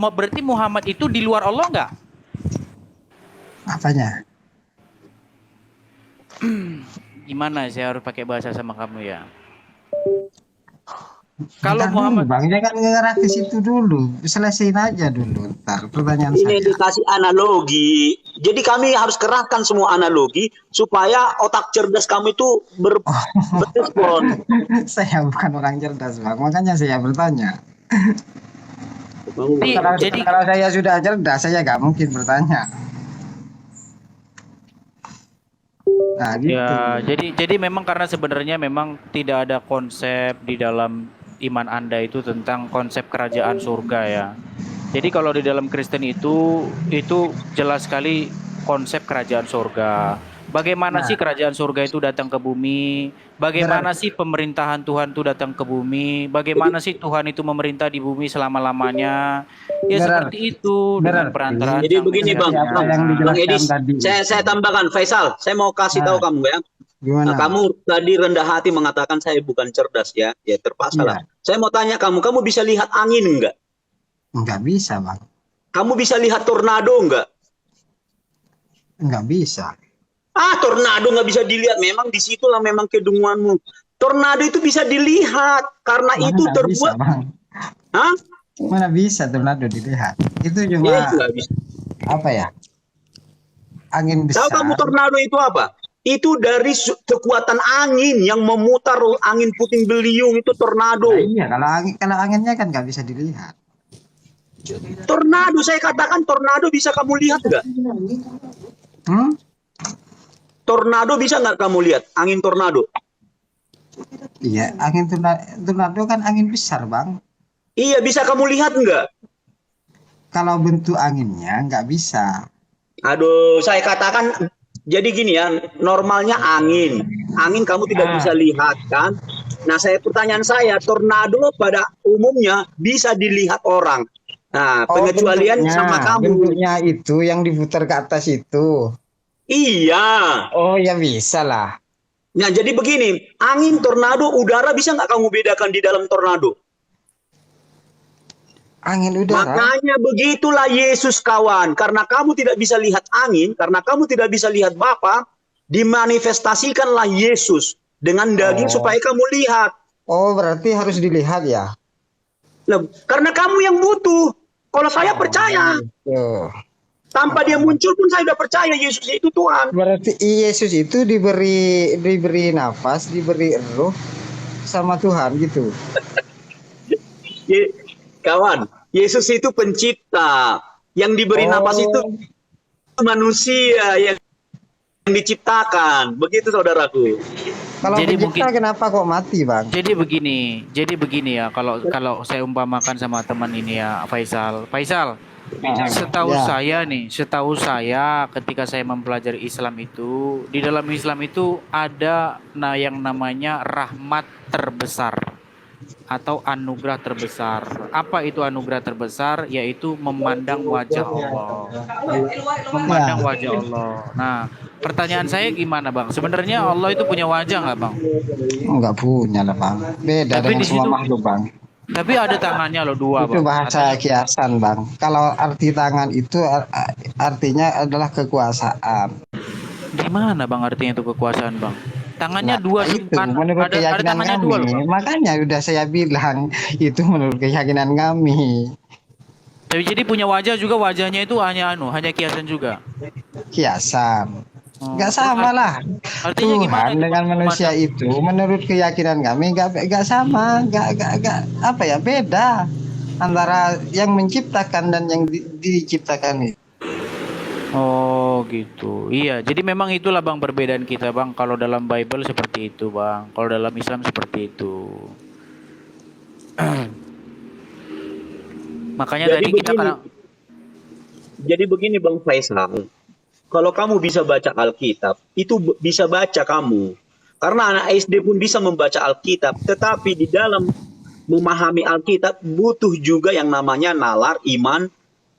berarti Muhammad itu di luar Allah nggak? Apanya? Gimana saya harus pakai bahasa sama kamu ya? Kalau Bentar dulu Muhammad, Bang, jangan ngarah ke situ dulu. Selesaiin aja dulu ntar pertanyaan Ini saya. dikasih analogi. Jadi kami harus kerahkan semua analogi supaya otak cerdas kamu itu berespon. Saya bukan orang cerdas Bang, makanya saya bertanya. jadi Kalau saya sudah cerdas, saya nggak mungkin bertanya. Nah gitu. ya, jadi memang karena sebenarnya memang tidak ada konsep di dalam iman Anda itu tentang konsep kerajaan surga ya. Jadi kalau di dalam Kristen itu jelas sekali konsep kerajaan surga. Bagaimana sih Nah, kerajaan surga itu datang ke bumi? Bagaimana berarti sih pemerintahan Tuhan itu datang ke bumi? Bagaimana sih Tuhan itu memerintah di bumi selama-lamanya? Ya seperti itu dengan berarti perantaraan Jadi Sang begini berarti Bang, apa yang Mesias. Bang dijelaskan Edis, tadi saya itu. tambahkan Faisal, saya mau kasih tahu Nah, kamu ya. Nah, gimana? kamu tadi rendah hati mengatakan saya bukan cerdas ya, ya terpaksa lah. Iya, Saya mau tanya kamu bisa lihat angin enggak? nggak bisa Bang, Kamu bisa lihat tornado enggak? nggak bisa. Tornado nggak bisa dilihat. Memang disitulah memang kedunguanmu. Tornado itu bisa dilihat karena Mana itu nggak bisa terbuat. Bang? Hah? Mana bisa tornado dilihat? Itu Itu cuma nggak bisa. apa ya? Angin Tahu kamu besar. tornado itu apa? Itu dari kekuatan angin yang memutar angin puting beliung itu Nah, tornado. iya, kalau anginnya kan nggak bisa dilihat. Tornado, saya katakan tornado bisa kamu lihat nggak? Hmm? Tornado bisa nggak kamu lihat? Angin tornado. Iya, angin tornado kan angin besar Bang. Iya, bisa kamu lihat nggak? Kalau bentuk anginnya nggak bisa. Aduh, saya katakan jadi gini ya, normalnya angin. Angin kamu tidak bisa Ah. lihat kan? Nah, pertanyaan saya, tornado pada umumnya bisa dilihat orang. Nah, Oh, pengecualian sama kamu. bentuknya itu yang diputar ke atas itu. Iya. Oh ya bisa lah. Nah, jadi begini, angin, tornado, udara bisa nggak kamu bedakan di dalam tornado? Angin udara. Makanya begitulah Yesus kawan. Karena kamu tidak bisa lihat angin, karena kamu tidak bisa lihat Bapa, dimanifestasikanlah Yesus dengan daging Oh. supaya kamu lihat. Oh, berarti harus dilihat ya. Loh, karena kamu yang butuh. Kalau saya Oh, percaya, gitu. tanpa dia muncul pun saya sudah percaya Yesus itu Tuhan. Berarti Yesus itu diberi nafas, diberi roh sama Tuhan gitu. Kawan, Yesus itu pencipta. Yang diberi napas itu Oh, manusia yang diciptakan. Begitu saudaraku. kalau Jadi pencipta mungkin kenapa kok mati, Bang? jadi begini ya kalau kalau saya umpamakan sama teman ini ya Faisal. Faisal, Ya. setahu saya ketika saya mempelajari Islam itu, di dalam Islam itu ada yang namanya rahmat terbesar atau anugerah terbesar. Apa itu anugerah terbesar? Yaitu memandang wajah Allah. Memandang Ya, wajah Allah. Nah, pertanyaan saya gimana, Bang? Sebenarnya Allah itu punya wajah nggak, Bang? nggak punya lah, Bang. Beda Tapi dengan di semua situ, makhluk, Bang. tapi ada tangannya loh dua, Itu Bang. bahasa Katanya kiasan, Bang. Kalau arti tangan itu artinya adalah kekuasaan. gimana, Bang, artinya itu kekuasaan, Bang? Tangannya Nah, dua, itu kan menurut ada keyakinan tangannya kami. dua loh, Bang. Makanya udah saya bilang itu menurut keyakinan kami. Tapi jadi punya wajah juga, wajahnya itu hanya kiasan juga. Kiasan. Nggak Terus sama lah. artinya gimana Tuhan itu, Bang, dengan manusia memandang? itu menurut keyakinan kami nggak sama. Nggak, apa ya, beda antara yang menciptakan dan yang diciptakan itu. Oh gitu. Iya, jadi memang itulah Bang perbedaan kita Bang. Kalau dalam Bible seperti itu Bang. Kalau dalam Islam seperti itu. Makanya Jadi tadi kita begini, kadang Bang Faisal. Kalau kamu bisa baca Alkitab, itu bisa baca kamu. Karena anak SD pun bisa membaca Alkitab, tetapi di dalam memahami Alkitab butuh juga yang namanya nalar, iman,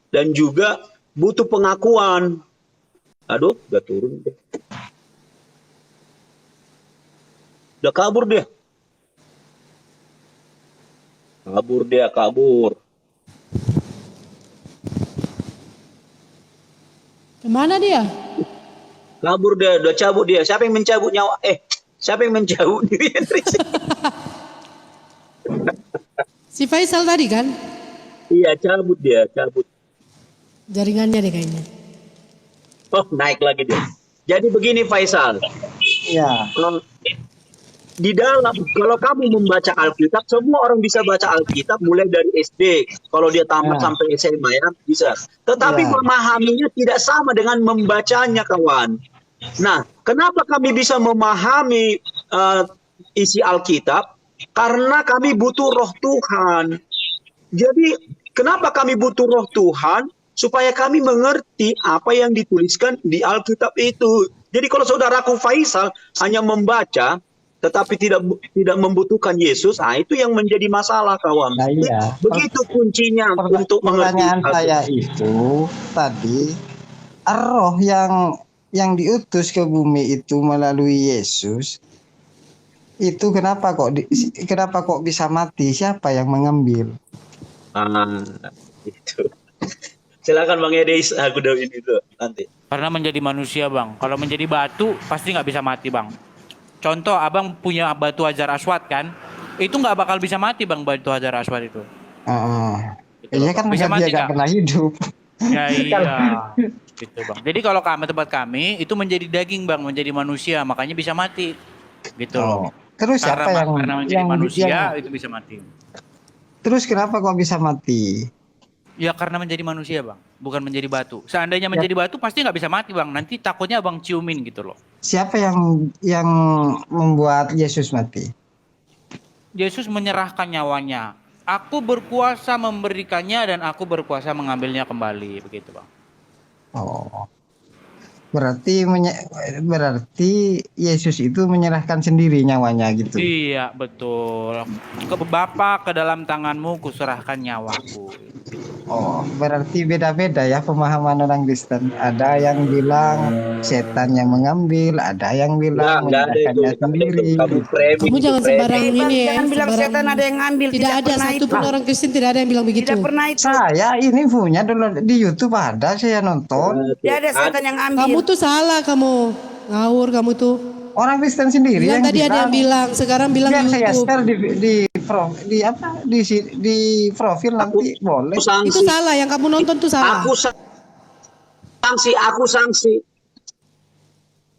dan juga butuh pengakuan. Aduh, udah turun deh. Udah kabur dia. Kabur dia, kabur. Mana dia? Kabur dia, udah cabut dia. Siapa yang mencabut nyawa? Siapa yang mencabut diri dari sini? Si Faisal tadi kan? Iya, cabut dia, cabut. Jaringannya deh kayaknya. Oh, naik lagi dia. Jadi begini Faisal. Ya. Di dalam, kalau kamu membaca Alkitab, semua orang bisa baca Alkitab mulai dari SD. Kalau dia tamat sampai SMA ya, bisa. Tetapi memahaminya tidak sama dengan membacanya, kawan. Nah, kenapa kami bisa memahami isi Alkitab? Karena kami butuh roh Tuhan. Jadi, kenapa kami butuh roh Tuhan? Supaya kami mengerti apa yang dituliskan di Alkitab itu. Jadi kalau saudaraku Faisal hanya membaca, tetapi tidak membutuhkan Yesus, itu yang menjadi masalah, kawan. Nah, iya. Begitu kuncinya untuk mengerti. Pertanyaan saya itu tadi, roh yang diutus ke bumi itu melalui Yesus, itu kenapa kok bisa mati? Siapa yang mengambil? Itu. Silakan Bang Edis, aku udah ini tuh nanti. Karena menjadi manusia, Bang. Kalau menjadi batu pasti nggak bisa mati, Bang. Contoh, abang punya batu Hajar Aswad kan? Itu nggak bakal bisa mati, Bang, batu Hajar Aswad itu. Iya kan bisa dia mati nggak pernah hidup. Ya iya. Gitu, Bang. Jadi kalau tempat kami itu menjadi daging, Bang, menjadi manusia, makanya bisa mati. Gitu loh. Terus karena siapa karena menjadi manusia itu bisa mati. Terus kenapa kok bisa mati? Ya karena menjadi manusia, Bang, bukan menjadi batu. Seandainya menjadi batu pasti nggak bisa mati, Bang. Nanti takutnya Abang ciumin gitu loh. Siapa yang membuat Yesus mati? Yesus menyerahkan nyawanya. Aku berkuasa memberikannya dan aku berkuasa mengambilnya kembali, begitu, Bang. Oh. Berarti Yesus itu menyerahkan sendiri nyawanya gitu. Iya, betul. Bapa, ke dalam tanganmu kuserahkan nyawaku. Oh, berarti beda-beda ya pemahaman orang Kristen. Ada yang bilang setan yang mengambil, ada yang bilang menyerahkannya sendiri. Kamu jangan sembarang ini ya. Jangan bilang setan ada yang ngambil. Tidak ada satu pun orang Kristen tidak ada yang bilang begitu. Tidak pernah itu. Saya ini punya dulu di YouTube ada, saya nonton. Tidak ada setan yang ngambil. Kamu tuh salah kamu. Ngawur kamu tuh. Orang Kristen sendiri Yang yang tadi ada yang bilang, sekarang bilang biar saya YouTube. share di profil nanti boleh. Itu salah, yang kamu nonton tuh salah.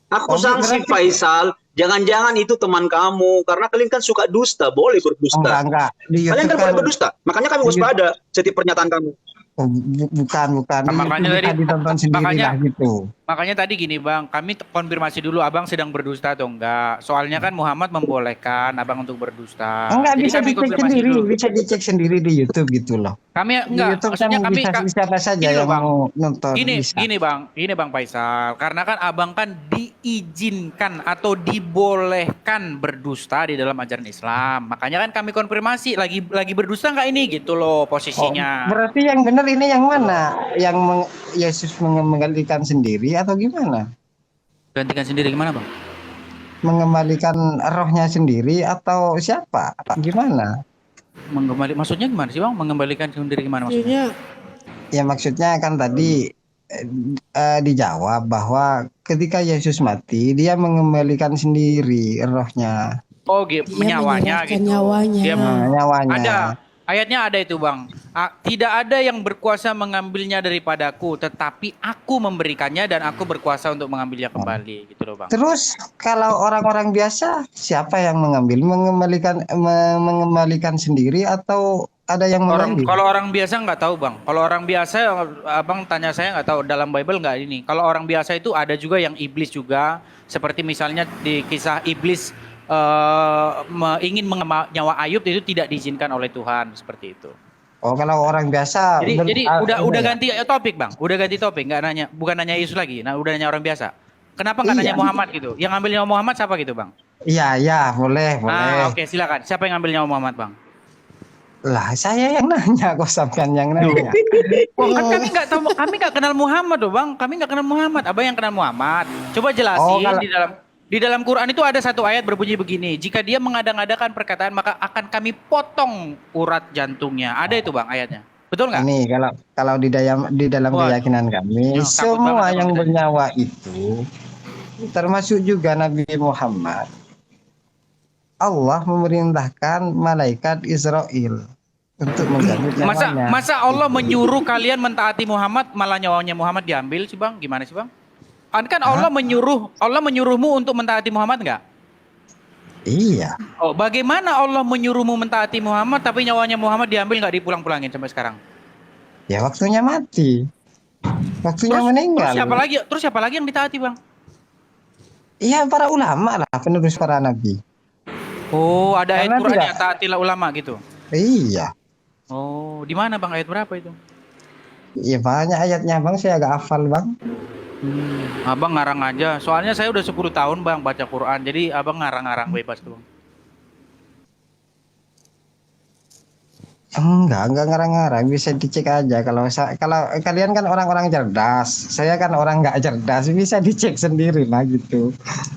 Aku sanksi Faisal. Jangan-jangan itu teman kamu, karena kalian kan suka dusta, boleh berdusta. Enggak. Kalian kan boleh berdusta, makanya kami waspada setiap pernyataan kamu. Bukan. Makanya tadi ditonton sendiri lah gitu. Makanya tadi gini, Bang, kami konfirmasi dulu Abang sedang berdusta atau enggak. Soalnya kan Muhammad membolehkan Abang untuk berdusta. Enggak, Jadi bisa kami dicek konfirmasi sendiri, dulu. bisa dicek sendiri di YouTube gitu loh. Kami Di enggak, YouTube maksudnya kan kami bisa siapa saja gini loh, yang Bang. mau nonton. Bisa. Gini Bang Faisal, karena kan Abang kan diizinkan atau dibolehkan berdusta di dalam ajaran Islam. Makanya kan kami konfirmasi lagi berdusta enggak ini gitu loh posisinya. Berarti yang benar ini yang mana? Yang Yesus mengembalikan sendiri atau gimana? Gantikan sendiri gimana, Bang? Mengembalikan rohnya sendiri atau siapa? Gimana? Maksudnya gimana sih, Bang? Mengembalikan sendiri gimana maksudnya? Ya maksudnya kan tadi dijawab bahwa ketika Yesus mati dia mengembalikan sendiri rohnya. Oh, gitu, nyawanya gitu. Nyawanya. Dia Nyawanya. ada ayatnya ada itu, Bang. Tidak ada yang berkuasa mengambilnya daripadaku, tetapi aku memberikannya dan aku berkuasa untuk mengambilnya kembali, gitu loh, Bang. Terus kalau orang-orang biasa siapa yang mengambil? Mengembalikan sendiri atau ada yang mengambil? Kalau orang biasa nggak tahu, Bang. Kalau orang biasa, Abang tanya saya nggak tahu, dalam Bible nggak ini. Kalau orang biasa itu ada juga yang iblis juga, seperti misalnya di kisah iblis ingin mengambil nyawa Ayub, itu tidak diizinkan oleh Tuhan, seperti itu. Oh, kalau orang biasa. Jadi udah ganti topik, Bang. Udah ganti topik, nggak nanya, bukan nanya Yesus lagi. Nah, udah nanya orang biasa. Kenapa nggak nanya Muhammad gitu? Yang ngambil nyawa Muhammad siapa gitu, Bang? Iya, boleh. Oke, silakan. Siapa yang ngambil nyawa Muhammad, Bang? Lah, saya yang nanya kok sampean yang nanya. Kan kami nggak tahu, kami nggak kenal Muhammad loh, Bang. Kami nggak kenal Muhammad. Abang yang kenal Muhammad. Coba jelasin di dalam Quran itu ada satu ayat berbunyi begini. Jika dia mengada-ngadakan perkataan, maka akan kami potong urat jantungnya. Ada itu, Bang, ayatnya. Betul nggak? Ini kalau di dalam Waduh. keyakinan kami, Ya, takut semua banget yang sama kita. bernyawa itu, termasuk juga Nabi Muhammad, Allah memerintahkan malaikat Israel untuk mencabut nyawanya. Masa Allah menyuruh kalian mentaati Muhammad malah nyawanya Muhammad diambil sih bang? Gimana sih bang? Kan Allah menyuruhmu untuk mentaati Muhammad nggak? Iya. Oh, bagaimana Allah menyuruhmu mentaati Muhammad tapi nyawanya Muhammad diambil nggak dipulang-pulangin sampai sekarang? Ya waktunya mati. Waktunya meninggal. Terus siapa lagi yang ditaati bang? Iya, para ulama lah, penerus para nabi. Oh, ada ayat Karena Quran tidak- yang taatilah ulama gitu. Iya. Oh, di mana bang ayat berapa itu? Iya, banyak ayatnya bang, saya agak hafal bang. Abang ngarang aja. Soalnya saya udah 10 tahun bang baca Quran. Jadi abang ngarang-ngarang bebas tuh bang. Enggak ngarang-ngarang, bisa dicek aja. Kalau kalian kan orang-orang cerdas, saya kan orang nggak cerdas, bisa dicek sendiri lah gitu.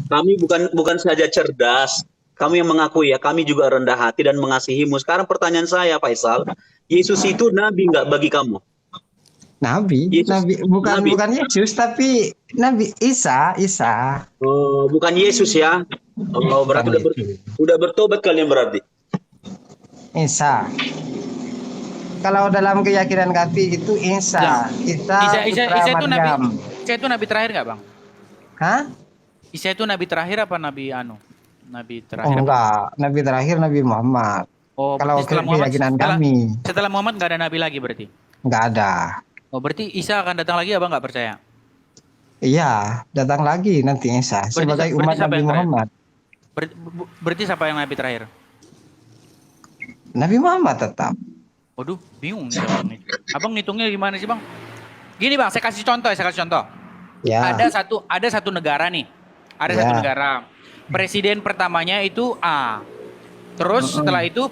Kami bukan saja cerdas, kami yang mengakui ya, kami juga rendah hati dan mengasihimu. Sekarang pertanyaan saya, Faisal, Yesus itu nabi nggak bagi kamu? Nabi, Yesus. bukan Nabi. bukan Yesus, tapi Nabi Isa. Oh, bukan Yesus ya? Oh, berarti udah bertobat kalian berarti. Isa. Kalau dalam keyakinan kami itu Isa. Isa putra Maryam. Isa itu nabi terakhir nggak bang? Hah? Isa itu nabi terakhir apa nabi anu? Nabi Oh terakhir. apa? enggak, Nabi terakhir Nabi Muhammad. Oh, Kalau berarti setelah Muhammad, keyakinan setelah, kami setelah Muhammad nggak ada nabi lagi berarti? enggak ada. Oh, berarti Isa akan datang lagi abang nggak percaya? Iya, datang lagi nanti Isa sebagai berarti umat siapa Nabi yang terakhir? Muhammad. Berarti siapa yang nabi terakhir? Nabi Muhammad tetap. Waduh, bingung nih abang nih. Abang ngitungnya gimana sih bang? Gini bang, saya kasih contoh. Ya. Ada satu negara nih. Ada Ya. satu negara. Presiden pertamanya itu A. Terus setelah itu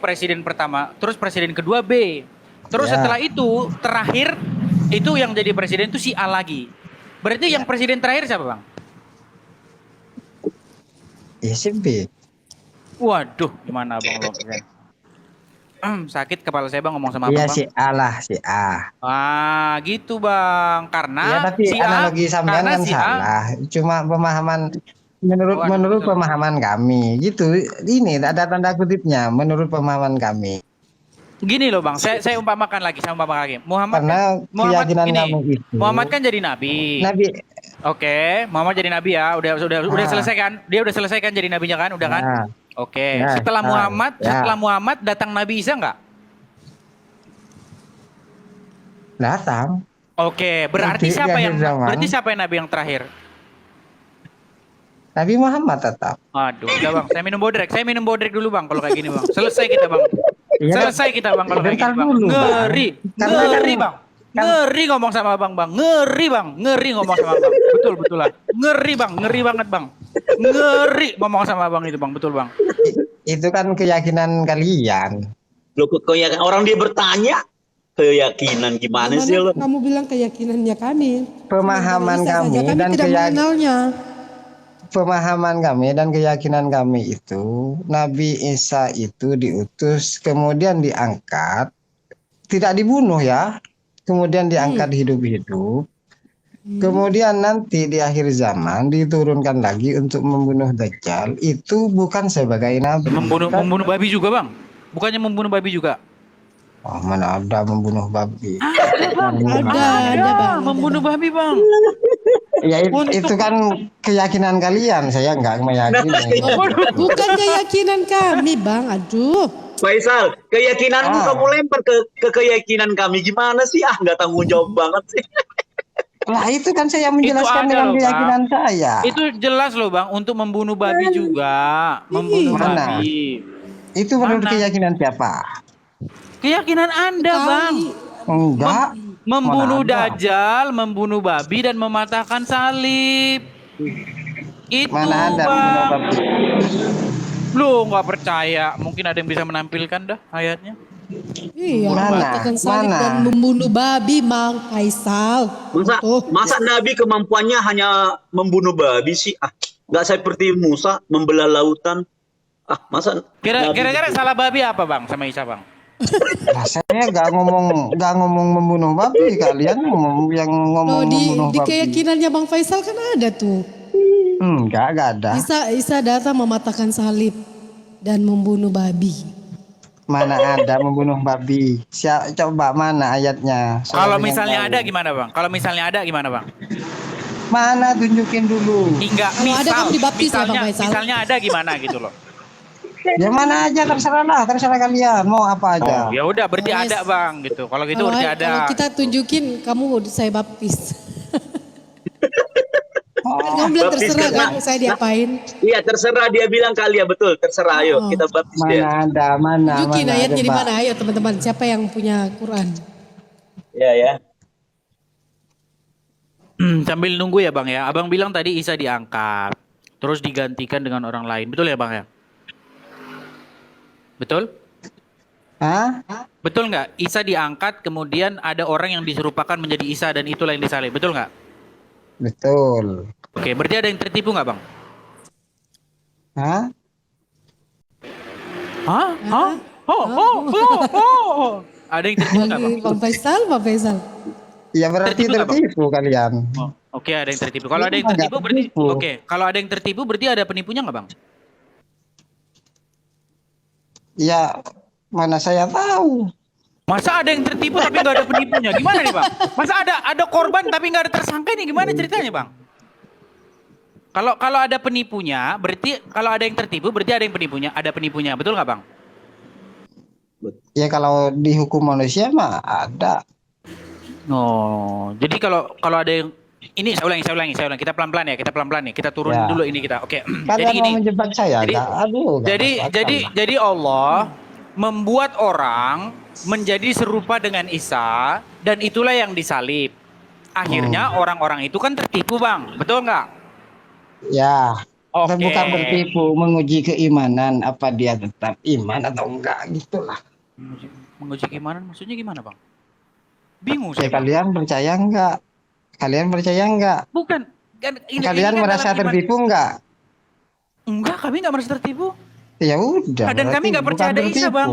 terus presiden kedua B. Terus Ya. setelah itu terakhir itu yang jadi presiden itu si A lagi. Berarti yang presiden terakhir siapa bang? Ya si B. Waduh, gimana bang lo? Sakit kepala saya bang ngomong sama Iya abang bang. si A lah, si A. Ah, gitu bang. Ya Karena tapi si A, analogi sampean karena kan si A, salah. Cuma pemahaman menurut betul. pemahaman kami gitu. Ini ada tanda kutipnya menurut pemahaman kami. Gini loh bang, saya umpamakan lagi. Karena keyakinan gini, kamu itu. Muhammad kan jadi nabi. Nabi. Oke, Muhammad jadi nabi ya. Udah Ah. selesai kan? Dia udah selesai kan jadi nabinya kan? Udah kan? Nah, Oke. Ya, Setelah ya. Muhammad datang Nabi Isa nggak? datang. Oke, berarti Di akhir zaman. siapa yang nabi yang terakhir? Nabi Muhammad tetap. Aduh, udah bang, saya minum bodrek dulu bang kalau kayak gini bang. Selesai kita bang. Iya, Selesai kita bang kalau kayak bentar gini bang. dulu, Bang. Ngeri, Karena kan- ngeri bang. Ngeri ngomong sama abang bang. Ngeri bang, ngeri ngomong sama abang. Betul lah. Ngeri bang, ngeri banget bang. Ngeri ngomong sama abang itu bang, betul bang. Itu kan keyakinan kalian. Loh, keyakinan orang dia bertanya, keyakinan gimana sih lo? Kamu bilang keyakinannya kami. Pemahaman Bisa saja kami kami dan tidak mengenalnya. Pemahaman kami dan keyakinan kami itu Nabi Isa itu diutus kemudian diangkat, tidak dibunuh ya, kemudian diangkat hidup-hidup, kemudian nanti di akhir zaman diturunkan lagi untuk membunuh Dajjal. Itu bukan sebagai nabi. Membunuh babi juga bang. Bukannya membunuh babi juga? Oh, mana ada membunuh babi. Ada bang. Membunuh babi bang. Ya itu kan keyakinan kalian, saya nggak meyakini. Bukan keyakinan kami bang. Aduh. Faisal, keyakinanmu Ah. kamu lempar ke keyakinan kami gimana sih? Ah, nggak tanggung jawab banget sih. Lah itu kan saya menjelaskan ada dengan loh, keyakinan saya. Itu jelas loh bang, untuk membunuh babi juga. Membunuh Mana? babi. Itu menurut Mana? keyakinan siapa? Keyakinan anda bang. Enggak. Membunuh Mana ada? dajjal, membunuh babi dan mematahkan salib. Itu Mana ada membunuh bang. babi? Lu nggak percaya? Mungkin ada yang bisa menampilkan dah ayatnya. Iya, Mana? mematikan salib Mana? dan membunuh babi, Mang Faisal. Masa Nabi kemampuannya hanya membunuh babi sih? Ah, nggak seperti Musa membelah lautan. Ah, masa Nabi- Kira-kira salah babi apa bang sama Isa bang? Nah, saya nggak ngomong membunuh babi, kalian yang Loh, ngomong membunuh di babi. keyakinannya Bang Faisal kan ada tuh. Nggak ada. Isa datang mematahkan salib dan membunuh babi. Mana ada membunuh babi? Coba mana ayatnya? Kalau Saudara misalnya yang ada tahu. gimana bang? Kalau misalnya ada gimana bang? Mana tunjukin dulu. Hingga Kalau ada kamu dibaptis ya, Bang Faisal? misalnya ada gimana gitu loh. Ya mana aja terserah kalian mau apa aja. Oh, ya udah berarti Oh, ada bang gitu. Kalau gitu berarti ada. Kalau kita tunjukin kamu saya baptis. Kan kamu bilang Baptis terserah karena- kan saya diapain. Iya terserah dia bilang kali ya betul terserah ayo Oh. kita baptis dia. Mana ada, mana. Tunjukin ayatnya di coba. mana, ayo teman-teman. Siapa yang punya Quran? Ya. Sambil nunggu ya bang ya. Abang bilang tadi Isa diangkat, terus digantikan dengan orang lain. Betul ya bang ya? Betul? Hah? Betul nggak? Isa diangkat, kemudian ada orang yang diserupakan menjadi Isa dan itulah yang disalib. Betul nggak? Betul. Oke, berarti ada yang tertipu nggak bang? Hah? Hah? Hah? Oh. Ada yang tertipu nggak bang? Bang Faisal. Ya berarti Tertipu nggak, Bang? tertipu kalian. Oh, oke, ada yang tertipu. Kalau ada yang Nggak tertipu berarti tertipu. oke. Kalau ada yang tertipu berarti ada penipunya nggak bang? Ya mana saya tahu. Masa ada yang tertipu tapi nggak ada penipunya? Gimana nih bang? Masa ada korban tapi nggak ada tersangka ini gimana ceritanya bang? Kalau ada penipunya berarti kalau ada yang tertipu berarti ada yang penipunya, ada penipunya, betul nggak bang? Ya kalau dihukum manusia mah ada. Oh, jadi kalau ada yang ini saya ulangi. Kita pelan-pelan ya. Kita turunin Ya. dulu ini kita. Oke. Jadi Kalian gini. mau menjebak saya? Jadi- Nggak? Aduh. nggak Jadi masuk akal jadi lah. jadi Allah membuat orang menjadi serupa dengan Isa dan itulah yang disalib. Akhirnya orang-orang itu kan tertipu, Bang. Betul nggak? Ya. Oke. Bukan bertipu, menguji keimanan apa dia tetap iman atau enggak gitulah. Menguji keimanan maksudnya gimana, Bang? Bingung Ya saya. Bang. kalian percaya enggak? Kalian percaya enggak? Bukan. Kan, Kalian kan merasa dalam iman- tertipu enggak? Enggak, kami nggak merasa tertipu. Ya udah. Dan kami berarti nggak percaya bukan ada Isa, tertipu. Bang.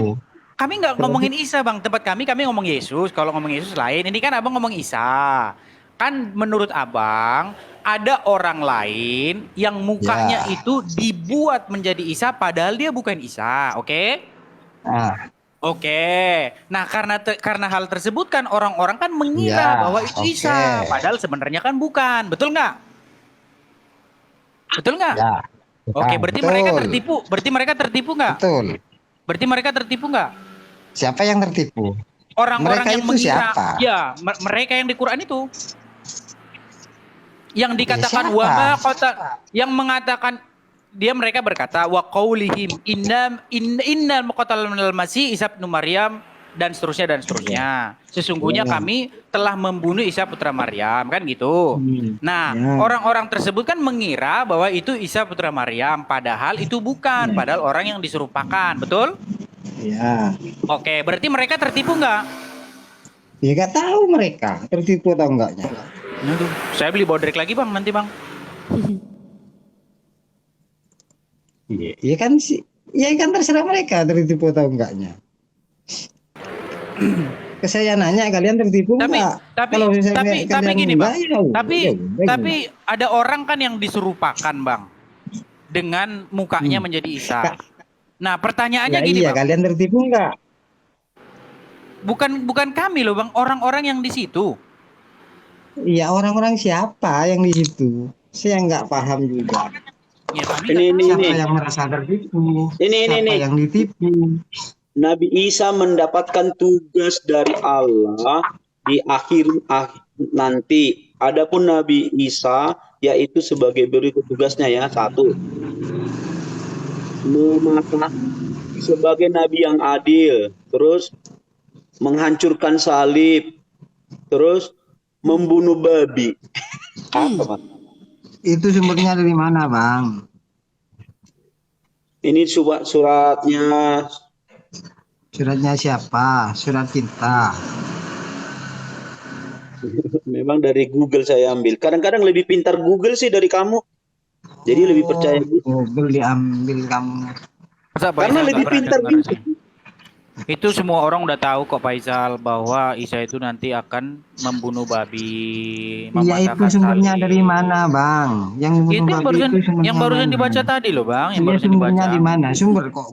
Kami nggak ngomongin Isa, Bang. Tempat kami ngomong Yesus. Kalau ngomong Yesus lain. Ini kan abang ngomong Isa. Kan menurut abang ada orang lain yang mukanya Ya. itu dibuat menjadi Isa padahal dia bukan Isa. Oke? Nah, Oke. Nah, karena hal tersebut kan orang-orang kan mengira Ya, bahwa itu oke. Isa, padahal sebenarnya kan bukan. Betul nggak? Betul nggak? ya. Oke, Bukan. berarti Betul. mereka tertipu. Berarti mereka tertipu nggak? Betul. Berarti mereka tertipu nggak? Siapa yang tertipu? Orang-orang Mereka yang itu mengira, siapa? ya mereka yang di Quran itu, yang dikatakan siapa? wama kota, yang mengatakan mereka berkata wa qaulihim innal muqatal masih Isa bin Maryam dan seterusnya. Sesungguhnya kami telah membunuh Isa putra Maryam kan gitu. Nah, Ya. orang-orang tersebut kan mengira bahwa itu Isa putra Maryam, padahal itu bukan, padahal orang yang diserupakan, betul? Ya. Oke, berarti mereka tertipu nggak? Ya nggak tahu mereka tertipu atau enggaknya. Aduh, saya beli bodrek lagi bang nanti bang. Iya, ya kan sih. Ya kan terserah mereka tertipu atau enggaknya. Saya nanya kalian tertipu Tapi enggak? tapi Kalau misalnya tapi kalian gini enggak, bang. ya udah, Tapi ya udah, tapi ada orang kan yang diserupakan bang dengan mukanya menjadi Isa. Nah pertanyaannya ya gini iya, bang. kalian tertipu enggak? Bukan kami loh bang. Orang-orang yang di situ. Iya, orang-orang siapa yang di situ? Saya nggak paham juga. Ya, kami Ini nggak Siapa ini yang merasa tertipu? Ini, Siapa ini. yang ditipu? Nabi Isa mendapatkan tugas dari Allah di akhir nanti. Adapun Nabi Isa yaitu sebagai berikut tugasnya ya. 1. Mematah sebagai nabi yang adil, terus menghancurkan salib, terus membunuh babi. Apa, Mas? Itu sumbernya dari mana, Bang? Ini suratnya Suratnya siapa? Surat kita. memang dari Google saya ambil. Kadang-kadang lebih pintar Google sih dari kamu. Jadi lebih percaya Google. Google diambil kamu. Masa Pak Karena Isa lebih nggak pernah pintar dengar Google. sih? Itu semua orang udah tahu kok Faisal bahwa Isa itu nanti akan membunuh babi, Iya, itu mematahkan sumbernya tali. dari mana, Bang? Yang Itu bunuh babi itu yang sumbernya barusan mana? dibaca tadi loh Bang, yang Iya, barusan sumbernya dibaca. di mana? Sumber kok